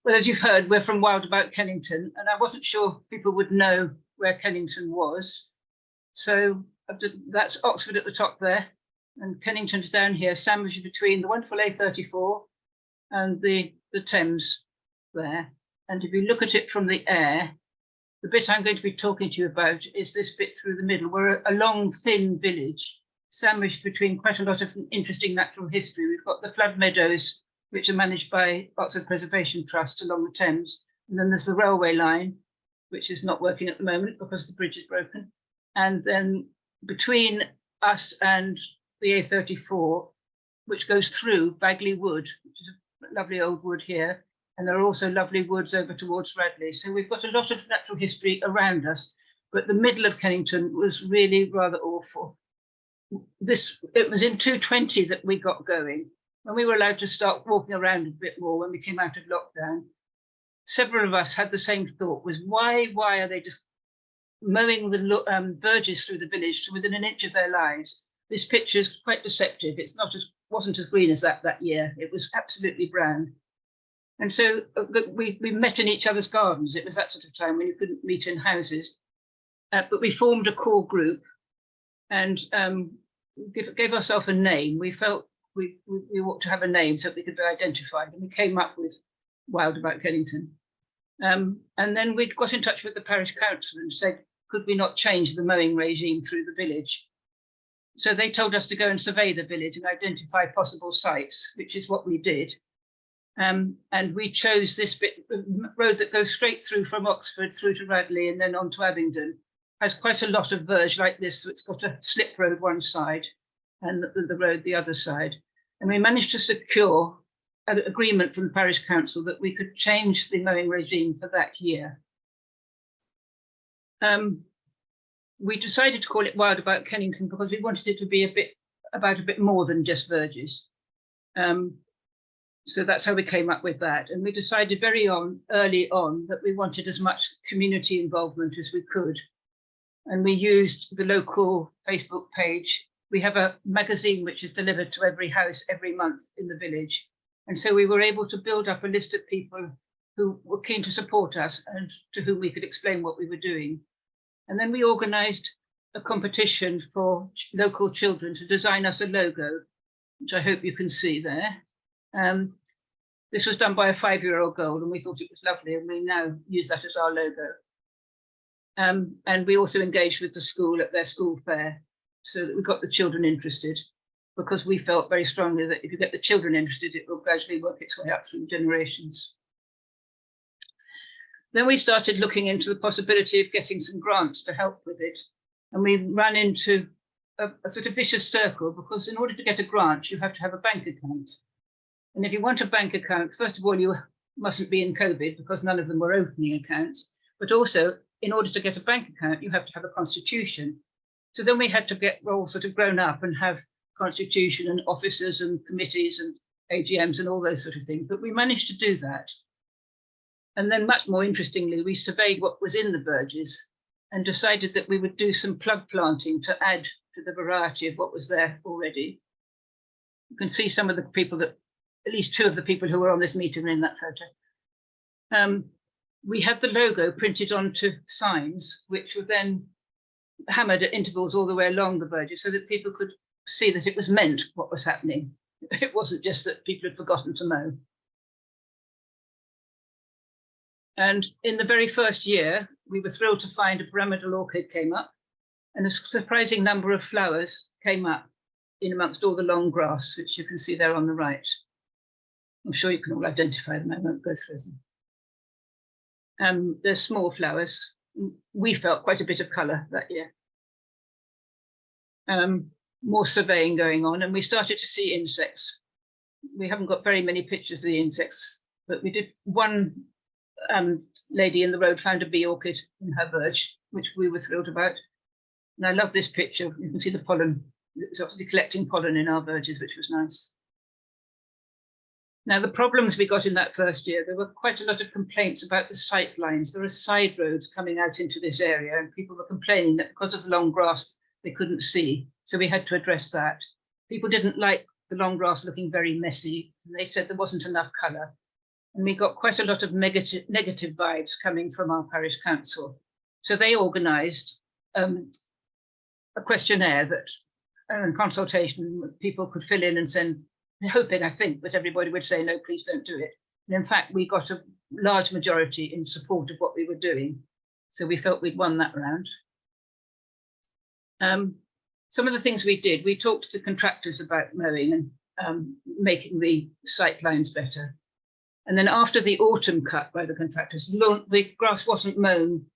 Well, as you've heard, we're from Wild About Kennington, and I wasn't sure people would know where Kennington was. So that's Oxford at the top there, and Kennington's down here, sandwiched between the wonderful A34 and the Thames there. And if you look at it from the air, the bit I'm going to be talking to you about is this bit through the middle. We're a long, thin village, sandwiched between quite a lot of interesting natural history. We've got the flood meadows, which are managed by Oxford Preservation Trust along the Thames. And then there's the railway line, which is not working at the moment because the bridge is broken. And then between us and the A34, which goes through Bagley Wood, which is a lovely old wood here. And there are also lovely woods over towards Radley. So we've got a lot of natural history around us, but the middle of Kennington was really rather awful. It was in 220 that we got going. When we were allowed to start walking around a bit more when we came out of lockdown, several of us had the same thought, was why are they just mowing the verges through the village to within an inch of their lives? This picture is quite deceptive. It's wasn't as green as that year. It was absolutely brown. And so we met in each other's gardens. It was that sort of time when you couldn't meet in houses. But we formed a core group and gave ourselves a name. We felt we ought to have a name so that we could be identified. And we came up with Wild About Kennington. And then we got in touch with the parish council and said, could we not change the mowing regime through the village? So they told us to go and survey the village and identify possible sites, which is what we did. And we chose this bit, the road that goes straight through from Oxford through to Radley and then on to Abingdon, has quite a lot of verge like this. So it's got a slip road one side and the road the other side. And we managed to secure an agreement from the parish council that we could change the mowing regime for that year. We decided to call it Wild About Kennington because we wanted it to be a bit more than just verges. So that's how we came up with that. And we decided early on that we wanted as much community involvement as we could. And we used the local Facebook page. We have a magazine which is delivered to every house every month in the village. And so we were able to build up a list of people who were keen to support us and to whom we could explain what we were doing. And then we organised a competition for local children to design us a logo, which I hope you can see there. This was done by a 5-year-old girl, and we thought it was lovely, and we now use that as our logo. And we also engaged with the school at their school fair, so that we got the children interested, because we felt very strongly that if you get the children interested, it will gradually work its way up through generations. Then we started looking into the possibility of getting some grants to help with it. And we ran into a sort of vicious circle, because in order to get a grant, you have to have a bank account. And if you want a bank account, first of all, you mustn't be in COVID because none of them were opening accounts. But also, in order to get a bank account, you have to have a constitution. So then we had to get all sort of grown up and have constitution and officers and committees and AGMs and all those sort of things. But we managed to do that. And then much more interestingly, we surveyed what was in the verges and decided that we would do some plug planting to add to the variety of what was there already. You can see some of the people that, at least 2 of the people who were on this meeting are in that photo. We had the logo printed onto signs, which were then hammered at intervals all the way along the verges so that people could see that it was meant what was happening. It wasn't just that people had forgotten to mow. And in the very first year, we were thrilled to find a pyramidal orchid came up, and a surprising number of flowers came up in amongst all the long grass, which you can see there on the right. I'm sure you can all identify them, I won't go through them. They're small flowers. We felt quite a bit of colour that year. More surveying going on, and we started to see insects. We haven't got very many pictures of the insects, but we did. One lady in the road found a bee orchid in her verge, which we were thrilled about. And I love this picture. You can see the pollen. It's obviously collecting pollen in our verges, which was nice. Now, the problems we got in that first year, there were quite a lot of complaints about the sight lines. There are side roads coming out into this area, and people were complaining that because of the long grass, they couldn't see. So we had to address that. People didn't like the long grass looking very messy. They said there wasn't enough colour. And we got quite a lot of negative vibes coming from our parish council. So they organised a questionnaire that consultation people could fill in and send, hoping, I think, that everybody would say, no, please don't do it. And in fact, we got a large majority in support of what we were doing. So we felt we'd won that round. Some of the things we did, we talked to the contractors about mowing and making the sight lines better. And then after the autumn cut by the contractors, the grass wasn't mown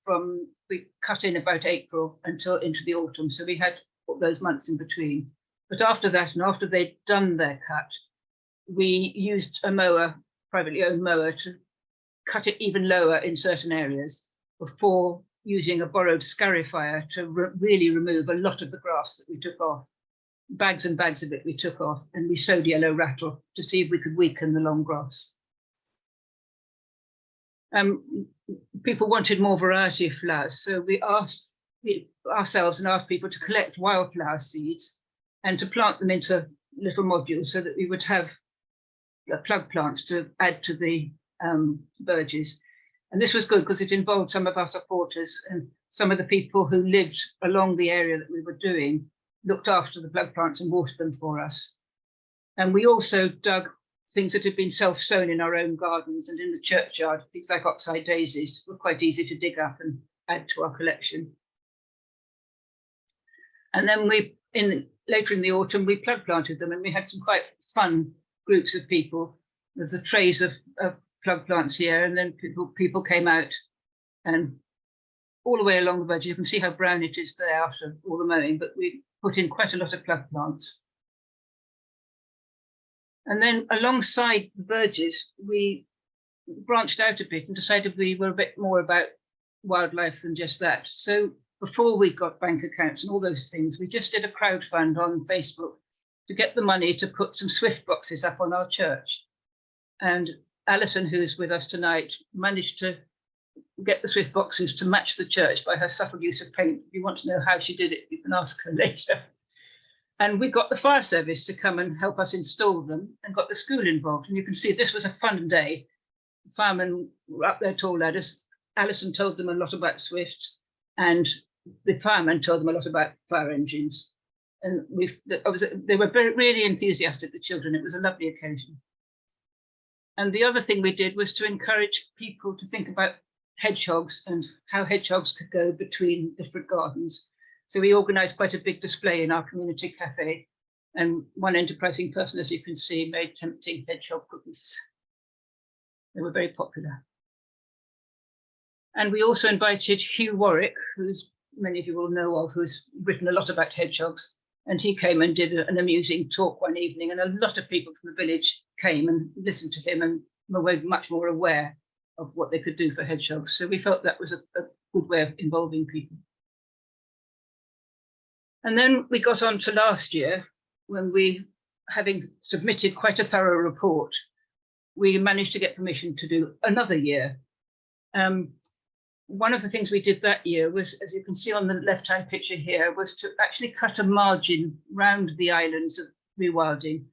we cut in about April until into the autumn. So we had those months in between. But after that, and after they'd done their cut, we used a mower, privately owned mower, to cut it even lower in certain areas before using a borrowed scarifier to really remove a lot of the grass that we took off. Bags and bags of it we took off, and we sowed yellow rattle to see if we could weaken the long grass. People wanted more variety of flowers, so we asked ourselves and asked people to collect wildflower seeds and to plant them into little modules so that we would have plug plants to add to the verges. And this was good because it involved some of our supporters, and some of the people who lived along the area that we were doing looked after the plug plants and watered them for us. And we also dug things that had been self-sown in our own gardens and in the churchyard. Things like oxeye daisies were quite easy to dig up and add to our collection. And then later in the autumn, we plug planted them, and we had some quite fun groups of people. There's the trays of plug plants here, and then people came out, and all the way along the verge, you can see how brown it is there after all the mowing, but we put in quite a lot of plug plants. And then alongside the verges, we branched out a bit and decided we were a bit more about wildlife than just that. So before we got bank accounts and all those things, we just did a crowdfund on Facebook to get the money to put some Swift boxes up on our church. And Alison, who's with us tonight, managed to get the Swift boxes to match the church by her subtle use of paint. If you want to know how she did it, you can ask her later. And we got the fire service to come and help us install them, and got the school involved. And you can see this was a fun day. The firemen were up there, tall ladders. Alison told them a lot about Swift, and the firemen told them a lot about fire engines. And they were really enthusiastic, the children. It was a lovely occasion. And the other thing we did was to encourage people to think about hedgehogs and how hedgehogs could go between different gardens. So we organised quite a big display in our community cafe, and one enterprising person, as you can see, made tempting hedgehog cookies. They were very popular. And we also invited Hugh Warwick, who many of you will know of, who's written a lot about hedgehogs. And he came and did an amusing talk one evening, and a lot of people from the village came and listened to him and were much more aware of what they could do for hedgehogs. So we felt that was a good way of involving people. And then we got on to last year, when we, having submitted quite a thorough report, we managed to get permission to do another year. One of the things we did that year was, as you can see on the left-hand picture here, was to actually cut a margin round the islands of rewilding,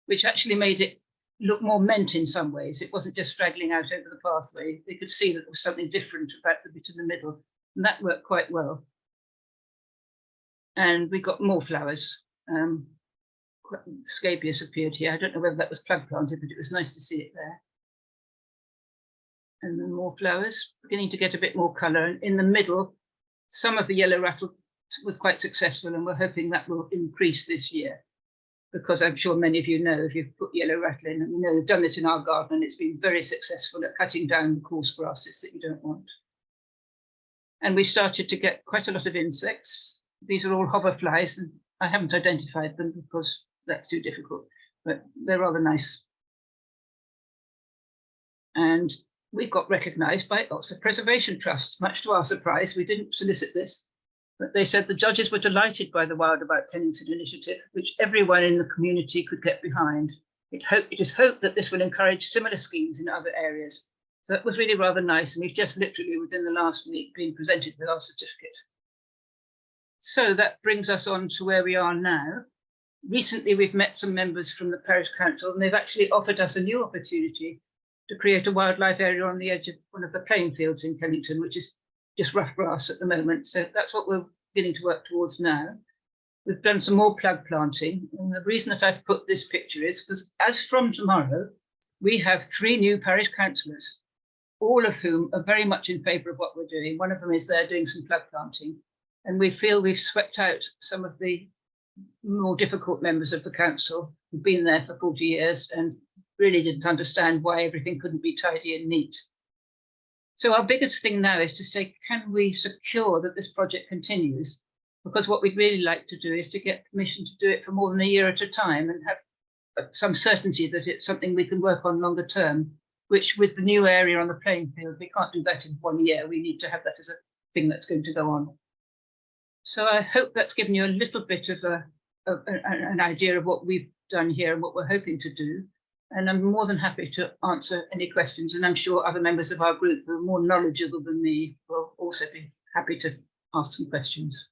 which actually made it look more meant in some ways. It wasn't just straggling out over the pathway. They could see that there was something different about the bit in the middle, and that worked quite well. And we got more flowers. Scabious appeared here. I don't know whether that was plug planted, but it was nice to see it there. And then more flowers, beginning to get a bit more colour. And in the middle, some of the yellow rattle was quite successful, and we're hoping that will increase this year, because I'm sure many of you know, if you've put yellow rattle in, and you know, we've done this in our garden, and it's been very successful at cutting down the coarse grasses that you don't want. And we started to get quite a lot of insects. These are all hoverflies, and I haven't identified them because that's too difficult, but they're rather nice. And we got recognised by Oxford Preservation Trust. Much to our surprise, we didn't solicit this, but they said the judges were delighted by the Wild About Kennington initiative, which everyone in the community could get behind. It is hoped that this will encourage similar schemes in other areas. So that was really rather nice, and we've just literally within the last week been presented with our certificate. So that brings us on to where we are now. Recently, we've met some members from the parish council, and they've actually offered us a new opportunity to create a wildlife area on the edge of one of the playing fields in Kennington, which is just rough grass at the moment. So that's what we're beginning to work towards now. We've done some more plug planting. And the reason that I've put this picture is because as from tomorrow, we have 3 new parish councillors, all of whom are very much in favour of what we're doing. One of them is there doing some plug planting. And we feel we've swept out some of the more difficult members of the council who've been there for 40 years and really didn't understand why everything couldn't be tidy and neat. So our biggest thing now is to say, can we secure that this project continues? Because what we'd really like to do is to get permission to do it for more than a year at a time and have some certainty that it's something we can work on longer term, which with the new area on the playing field, we can't do that in 1 year. We need to have that as a thing that's going to go on. So I hope that's given you a little bit of an idea of what we've done here and what we're hoping to do. And I'm more than happy to answer any questions. And I'm sure other members of our group who are more knowledgeable than me will also be happy to ask some questions.